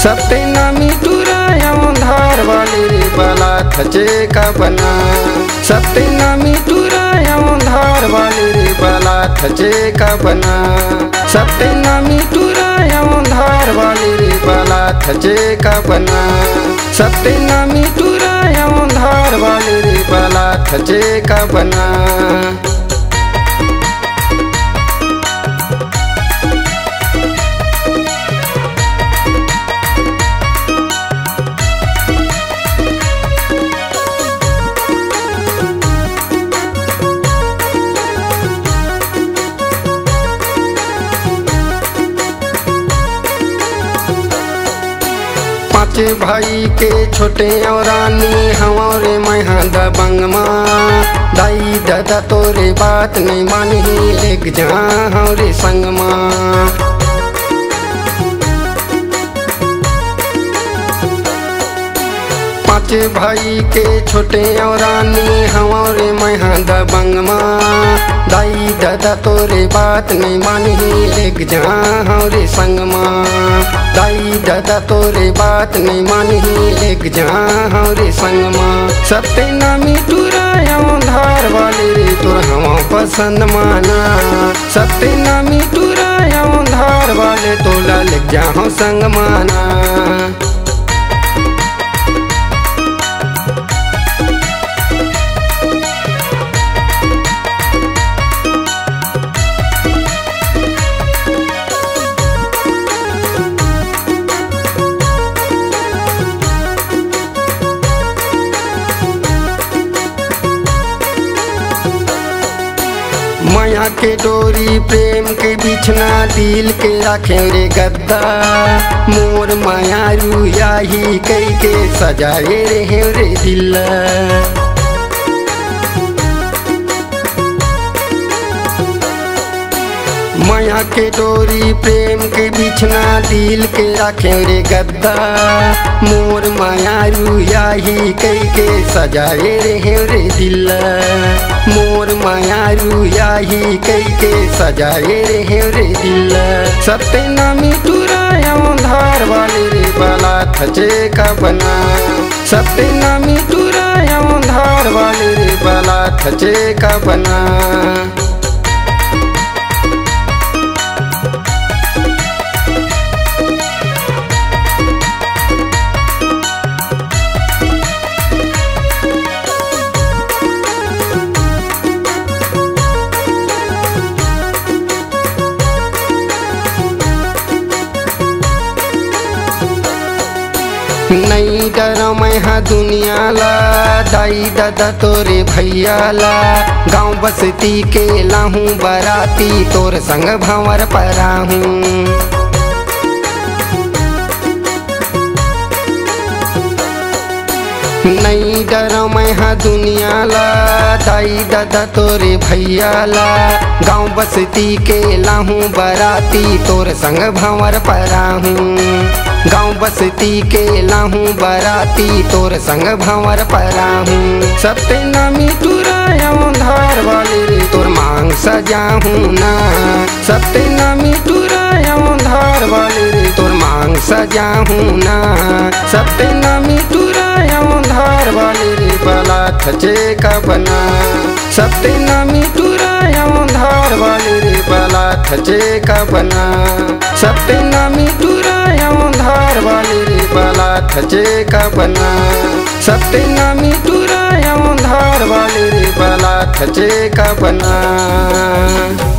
सप्तनामी टूराया धार वाली रे बाला थचे का बना। सप्तनामी टूराया धार वाली रे बाला थचे का बना। सप्तनामी टूराया धार वाली रे बाला थचे का बना। सप्तनामी टूराया धार वाली रे बाला थचे का बना। पाँच भाई के छोटे और रानी हमारे मैं दबंगमा। दाई दादा तोरे बात नहीं मानी लेक जा हमारे संगमा। पाँच भाई के छोटे और रानी हमारे मैं दबंगमा। दाई दादा तोरे बात नहीं मानी लेक जा हमारे संगमा। दाई दादा तोरे बात नहीं मानी लेक जा हमारे संगमा। सप्तनामी टूराया धार वाली रे तोर हवा पसंद माना। सप्तनामी टूराया धार वाले तोला लेक जा हो संग माना। माया के डोरी प्रेम के बिछना दिल के रखे रे गद्दा। मोर माया रुया ही कई के सजाए रे रे दिल। माया के डोरी प्रेम के बिछना दिल के रखे रे गद्दा। मोर माया रुया ही कई के सजाए रे रे दिल। मोर माया रुया ही कई के सजाए रे रे दिल। सप्तनामी टूराया धार वाली रे बाला थचे का बना। सप्तनामी टूराया धार वाली रे बाला थचे का बना। नहीं डर मैं दुनिया ला। दाई दादा तोरे भैया ला। गाँव बस्ती के लाहूँ बराती तोर संग भंवर पराहूँ। नहीं डर मैं दुनिया ला। दाई दादा तोरे भैया ला। गाँव बस्ती के लाहूँ बराती तोर संग भंवर पराहूँ। गाँव बस्ती के लाहूँ बराती तोर संग भंवर पराहूँ। सप्तनामी टूराया धार वाली रे तोर मांग सजाहूँ ना। सप्तनामी टूराया धार वाली रे तोर मांग सजाहूँ ना। सप्तनामी टूराया धार वाली रे बाला थचे का बना। सप्तनामी टूराया धार वाली रे बाला थचे का बना। सप्तनामी टूराया धार वाली रे बाला थचे का बना। सप्तनामी टूराया धार वाली रे बाला थचे का बना।